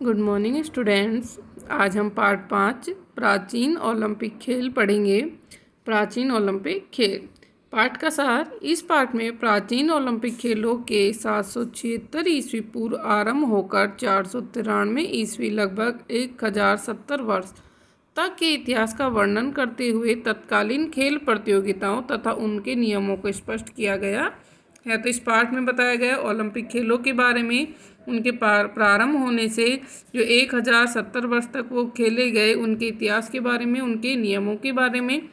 Good morning students. आज हम part 5 प्राचीन ओलंपिक खेल पढ़ेंगे। प्राचीन ओलंपिक खेल पाठ का सार। इस पाठ में प्राचीन ओलंपिक खेलों के 776 ईस्वी पूर्व आरंभ होकर 493 ईस्वी लगभग 1070 वर्ष तक के इतिहास का वर्णन करते हुए तत्कालीन खेल प्रतियोगिताओं तथा उनके नियमों को स्पष्ट किया गया है। तो इस पाठ में बताया गया ओलंपिक खेलों के बारे में, उनके प्रारंभ होने से जो 1070 वर्ष तक वो खेले गए उनके इतिहास के बारे में, उनके नियमों के बारे में।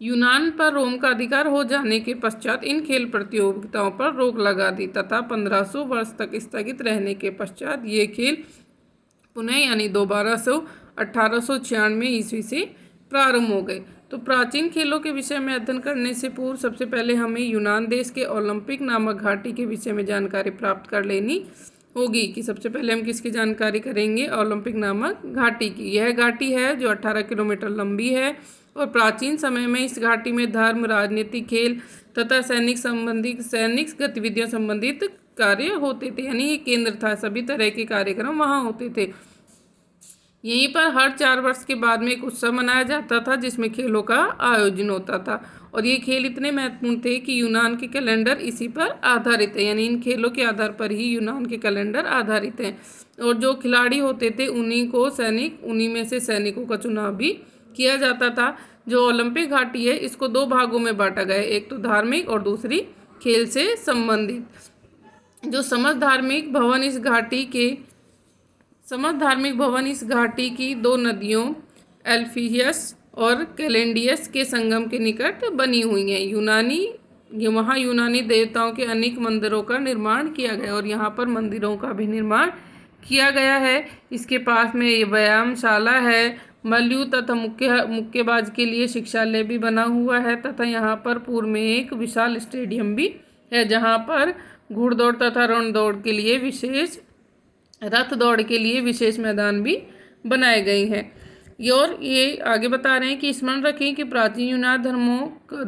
यूनान पर रोम का अधिकार हो जाने के पश्चात इन खेल प्रतियोगिताओं पर रोक लगा दी तथा 1500 वर्ष तक स्थगित रहने के पश्चात ये खेल पुनः यानी दोबारा से 1896 ईस्वी से प्रारंभ हो गए। तो प्राचीन खेलों के विषय में अध्ययन करने से पूर्व सबसे पहले हमें यूनान देश के ओलंपिक नामक घाटी के विषय में जानकारी प्राप्त कर लेनी होगी। कि सबसे पहले हम किसकी जानकारी करेंगे? ओलंपिक नामक घाटी की। यह घाटी है जो 18 किलोमीटर लंबी है और प्राचीन समय में इस घाटी में धर्म, राजनीतिक, खेल तथा सैनिक गतिविधियों संबंधित कार्य होते थे। यानी ये केंद्र था, सभी तरह के कार्यक्रम वहाँ होते थे। यहीं पर हर 4 वर्ष के बाद में एक उत्सव मनाया जाता था जिसमें खेलों का आयोजन होता था। और ये खेल इतने महत्वपूर्ण थे कि यूनान के कैलेंडर इसी पर आधारित है। यानी इन खेलों के आधार पर ही यूनान के कैलेंडर आधारित हैं। और जो खिलाड़ी होते थे उन्हीं में से सैनिकों का चुनाव भी किया जाता था। जो ओलंपिक घाटी है इसको 2 भागों में बांटा गया है, एक तो धार्मिक और दूसरी खेल से संबंधित। जो समस्त धार्मिक भवन इस घाटी की 2 नदियों एल्फियस और कैलेंडियस के संगम के निकट बनी हुई हैं। वहाँ यूनानी देवताओं के अनेक मंदिरों का निर्माण किया गया और यहाँ पर मंदिरों का भी निर्माण किया गया है। इसके पास में ये व्यायामशाला है, मल्लयुद्ध तथा मुक्केबाज के लिए शिक्षालय भी बना हुआ है तथा यहाँ पर पूर्व में एक विशाल स्टेडियम भी है जहाँ पर घुड़दौड़ तथा रथ दौड़ के लिए विशेष मैदान भी बनाए गए हैं। और ये आगे बता रहे हैं कि स्मरण रखें कि प्राचीन यूनान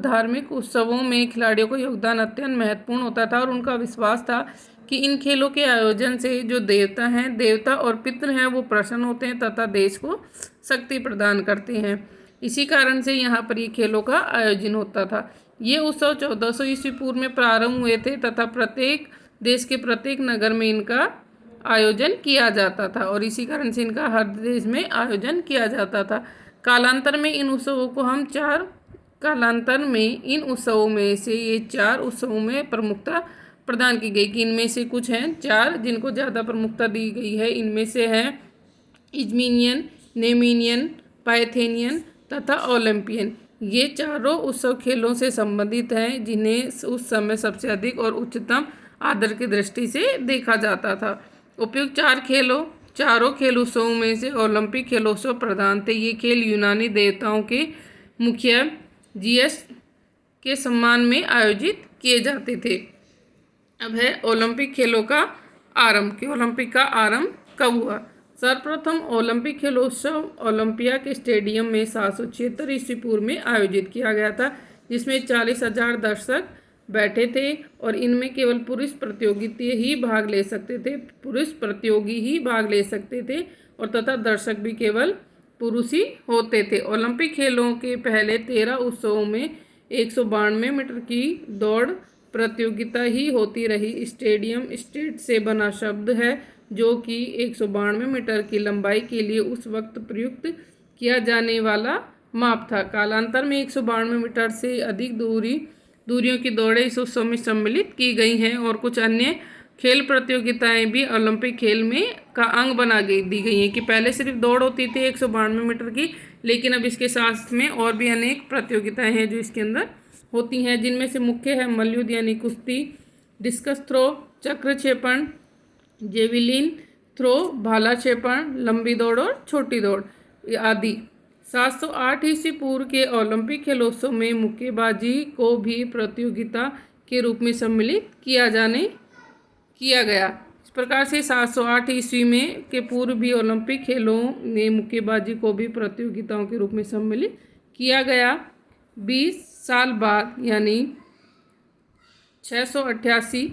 धार्मिक उत्सवों में खिलाड़ियों का योगदान अत्यंत महत्वपूर्ण होता था और उनका विश्वास था कि इन खेलों के आयोजन से जो देवता और पितृ हैं वो प्रसन्न होते हैं तथा देश को शक्ति प्रदान करते हैं। इसी कारण से यहाँ पर ये खेलों का आयोजन होता था। ये उत्सव 1400 ईस्वी पूर्व में प्रारंभ हुए थे तथा प्रत्येक देश के प्रत्येक नगर में इनका आयोजन किया जाता था और इसी कारण से इनका हर देश में आयोजन किया जाता था। कालांतर में इन उत्सवों में से ये 4 उत्सवों में प्रमुखता प्रदान की गई। कि इनमें से कुछ हैं 4 जिनको ज़्यादा प्रमुखता दी गई है। इनमें से हैं इजमीनियन, नेमीनियन, पाइथेनियन तथा ओलंपियन। ये चारों उत्सव खेलों से संबंधित हैं जिन्हें उस समय सबसे अधिक और उच्चतम आदर की दृष्टि से देखा जाता था। उपयुक्त चारों खेल उत्सवों में से ओलंपिक खेलोत्सव प्रधान थे। ये खेल यूनानी देवताओं के मुखिया जियस के सम्मान में आयोजित किए जाते थे। अब है ओलंपिक खेलों का आरंभ। कि ओलंपिक का आरंभ कब हुआ? सर्वप्रथम ओलंपिक खेलोत्सव ओलंपिया के स्टेडियम में 776 ईस्वी पूर्व में आयोजित किया गया था जिसमें 40,000 दर्शक बैठे थे और इनमें केवल पुरुष प्रतियोगी ही भाग ले सकते थे और तथा दर्शक भी केवल पुरुष ही होते थे। ओलंपिक खेलों के पहले 13 उत्सवों में 192 मीटर की दौड़ प्रतियोगिता ही होती रही। स्टेट से बना शब्द है जो कि 192 मीटर की लंबाई के लिए उस वक्त प्रयुक्त किया जाने वाला माप था। कालांतर में 192 मीटर से अधिक दूरियों की दौड़ें इस उत्सव में सम्मिलित की गई हैं और कुछ अन्य खेल प्रतियोगिताएं भी ओलंपिक खेल में का अंग दी गई हैं। कि पहले सिर्फ दौड़ होती थी 192 मीटर की, लेकिन अब इसके साथ में और भी अनेक प्रतियोगिताएं हैं जो इसके अंदर होती हैं, जिनमें से मुख्य है मल्लयुद्ध यानी कुश्ती, डिस्कस थ्रो, चक्र क्षेपण, जेवलिन थ्रो, भाला क्षेपण, लंबी दौड़ और छोटी दौड़ आदि। 708 ईस्वी पूर्व के ओलंपिक खेलोत्सव में मुक्केबाजी को भी प्रतियोगिता के रूप में सम्मिलित किया गया। इस प्रकार से 708 ईस्वी में के पूर्व भी ओलंपिक खेलों में मुक्केबाजी को भी प्रतियोगिताओं के रूप में सम्मिलित किया गया। 20 साल बाद यानी 688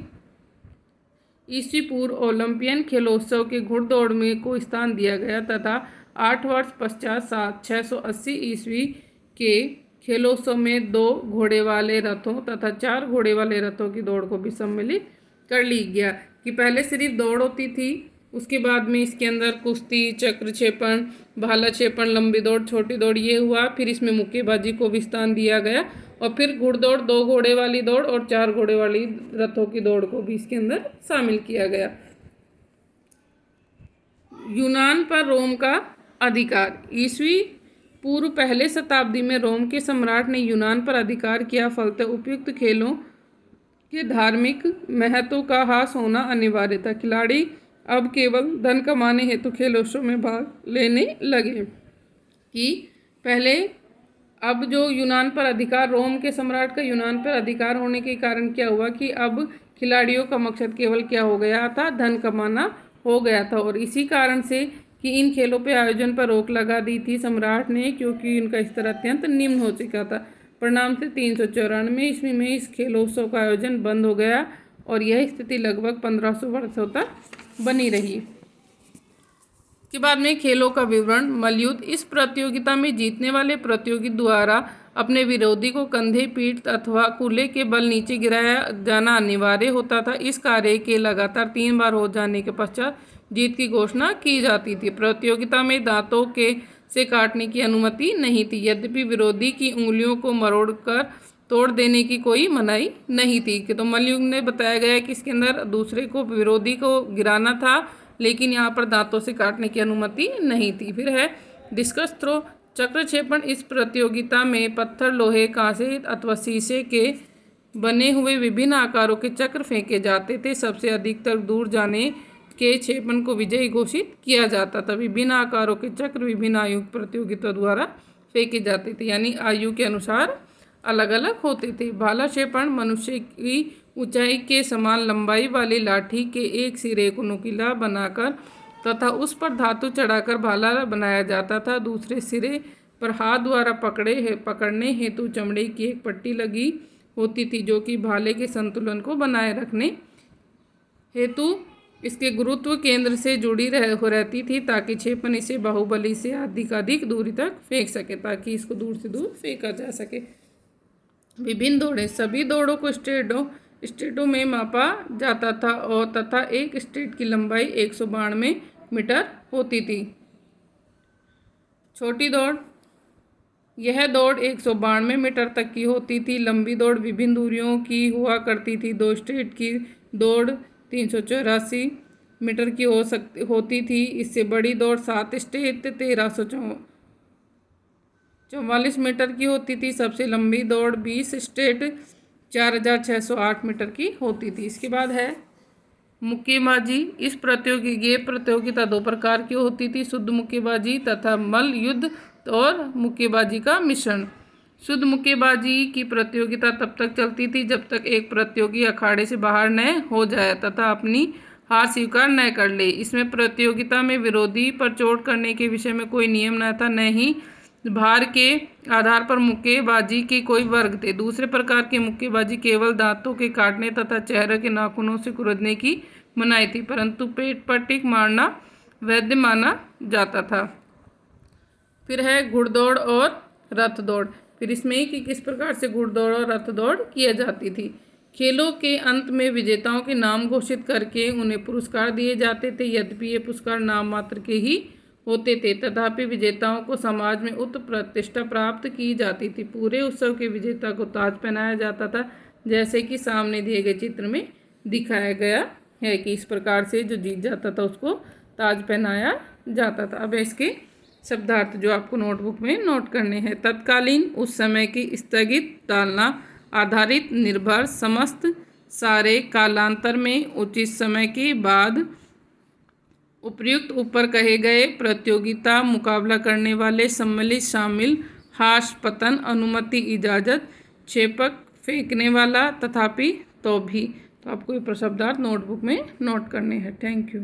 ईस्वी पूर्व ओलंपियन खेलोत्सव के घुड़दौड़ में को स्थान दिया गया तथा 8 वर्ष पश्चात 680 ईस्वी के खेलोत्सव में 2 घोड़े वाले रथों तथा 4 घोड़े वाले रथों की दौड़ को भी सम्मिलित कर ली गया। कि पहले सिर्फ दौड़ होती थी, उसके बाद में इसके अंदर कुश्ती, चक्र क्षेपण, भाला क्षेपण, लंबी दौड़, छोटी दौड़ ये हुआ। फिर इसमें मुक्केबाजी को भी स्थान दिया गया और फिर घुड़दौड़, 2 घोड़े वाली दौड़ और 4 घोड़े वाली रथों की दौड़ को भी इसके अंदर शामिल किया गया। यूनान पर रोम का अधिकार। ईस्वी पूर्व पहले शताब्दी में रोम के सम्राट ने यूनान पर अधिकार किया, फलतः उपयुक्त खेलों के धार्मिक महत्व का ह्रास होना अनिवार्य था। खिलाड़ी अब केवल धन कमाने हेतु खेलोत्सव में भाग लेने लगे। कि पहले अब जो यूनान पर अधिकार, रोम के सम्राट का यूनान पर अधिकार होने के कारण क्या हुआ कि अब खिलाड़ियों का मकसद केवल क्या हो गया था, धन कमाना हो गया था। और इसी कारण से कि इन खेलों पे आयोजन पर रोक लगा दी थी सम्राट ने, क्योंकि इनका स्तर अत्यंत निम्न हो चुका था। परिणाम से 394 ईस्वी में इस खेलोत्सव का आयोजन बंद हो गया और यह स्थिति लगभग 1500 वर्षों तक बनी रही। के बाद में खेलों का विवरण। मल्लयुद्ध। इस प्रतियोगिता में जीतने वाले प्रतियोगी द्वारा अपने विरोधी को कंधे, पीठ अथवा कूल्हे के बल नीचे गिराया जाना अनिवार्य होता था। इस कार्य के लगातार 3 बार हो जाने के पश्चात जीत की घोषणा की जाती थी। प्रतियोगिता में दांतों के से काटने की अनुमति नहीं थी, यद्यपि विरोधी की उंगलियों को मरोड़कर तोड़ देने की कोई मनाही नहीं थी। कि तो मल्लयुद्ध में बताया गया कि इसके अंदर दूसरे को, विरोधी को गिराना था, लेकिन यहाँ पर दांतों से काटने की अनुमति नहीं थी। फिर है डिस्कस थ्रो। चक्र क्षेपण। इस प्रतियोगिता में पत्थर, लोहे, कांसे अथवा शीशे के बने हुए विभिन्न आकारों के चक्र फेंके जाते थे। सबसे अधिक तक दूर जाने के क्षेपण को विजयी घोषित किया जाता था। विभिन्न आकारों के चक्र विभिन्न आयु प्रतियोगिता द्वारा फेंके जाते थे, यानी आयु के अनुसार अलग अलग होते थे। भाला क्षेपण। मनुष्य की ऊंचाई के समान लंबाई वाली लाठी के एक सिरे को नुकीला बनाकर तथा उस पर धातु चढ़ाकर भाला बनाया जाता था। दूसरे सिरे पर हाथ द्वारा पकड़ने हेतु चमड़े की एक पट्टी लगी होती थी, जो कि भाले के संतुलन को बनाए रखने हेतु इसके गुरुत्व केंद्र से जुड़ी रहती थी, ताकि क्षेपण इसे बाहुबली से अधिक दूरी तक फेंक सके, ताकि इसको दूर से दूर फेंका जा सके। विभिन्न दौड़ें। सभी दौड़ों को स्टेटों में मापा जाता था और तथा एक स्टेट की लंबाई 192 मीटर होती थी। छोटी दौड़। यह दौड़ 192 मीटर तक की होती थी। लंबी दौड़ विभिन्न दूरियों की हुआ करती थी। 2 स्टेट की दौड़ 384 मीटर की होती थी। इससे बड़ी दौड़ 7 स्टेट 1344 मीटर की होती थी। सबसे लंबी दौड़ 20 स्टेट 4608 मीटर की होती थी। इसके बाद है मुक्केबाजी। इस प्रतियोगिता 2 प्रकार की होती थी, शुद्ध मुक्केबाजी तथा मल्लयुद्ध और मुक्केबाजी का मिश्रण। शुद्ध मुक्केबाजी की प्रतियोगिता तब तक चलती थी जब तक एक प्रतियोगी अखाड़े से बाहर न हो जाए तथा अपनी हार स्वीकार न कर ले। इसमें प्रतियोगिता में विरोधी पर चोट करने के विषय में कोई नियम न था, न ही भार के आधार पर मुक्केबाजी के कोई वर्ग थे। दूसरे प्रकार की मुक्केबाजी केवल दांतों के काटने तथा चेहरे के नाखूनों से कुरेदने की मनाही थी, परंतु पेट पर टिक मारना वैध माना जाता था। फिर है घुड़दौड़ और रथ दौड़। फिर इसमें कि किस प्रकार से घुड़दौड़ और रथ दौड़ किया जाती थी। खेलों के अंत में विजेताओं के नाम घोषित करके उन्हें पुरस्कार दिए जाते थे, यद्यपि ये पुरस्कार नाम मात्र के ही होते थे, तथापि विजेताओं को समाज में उच्च प्रतिष्ठा प्राप्त की जाती थी। पूरे उत्सव के विजेता को ताज पहनाया जाता था, जैसे कि सामने दिए गए चित्र में दिखाया गया है कि इस प्रकार से जो जीत जाता था उसको ताज पहनाया जाता था। अब इसके शब्दार्थ जो आपको नोटबुक में नोट करने हैं। तत्कालीन, उस समय की, स्थगित, टालना, आधारित, निर्भर, समस्त, सारे, कालांतर में, उचित समय के बाद, उपर्युक्त, ऊपर कहे गए, प्रतियोगिता, मुकाबला करने वाले, सम्मिलित, शामिल, हाश, पतन, अनुमति, इजाज़त, क्षेपक, फेंकने वाला, तथापि, तो भी। तो आपको ये शब्दार्थ नोटबुक में नोट करने हैं। Thank you.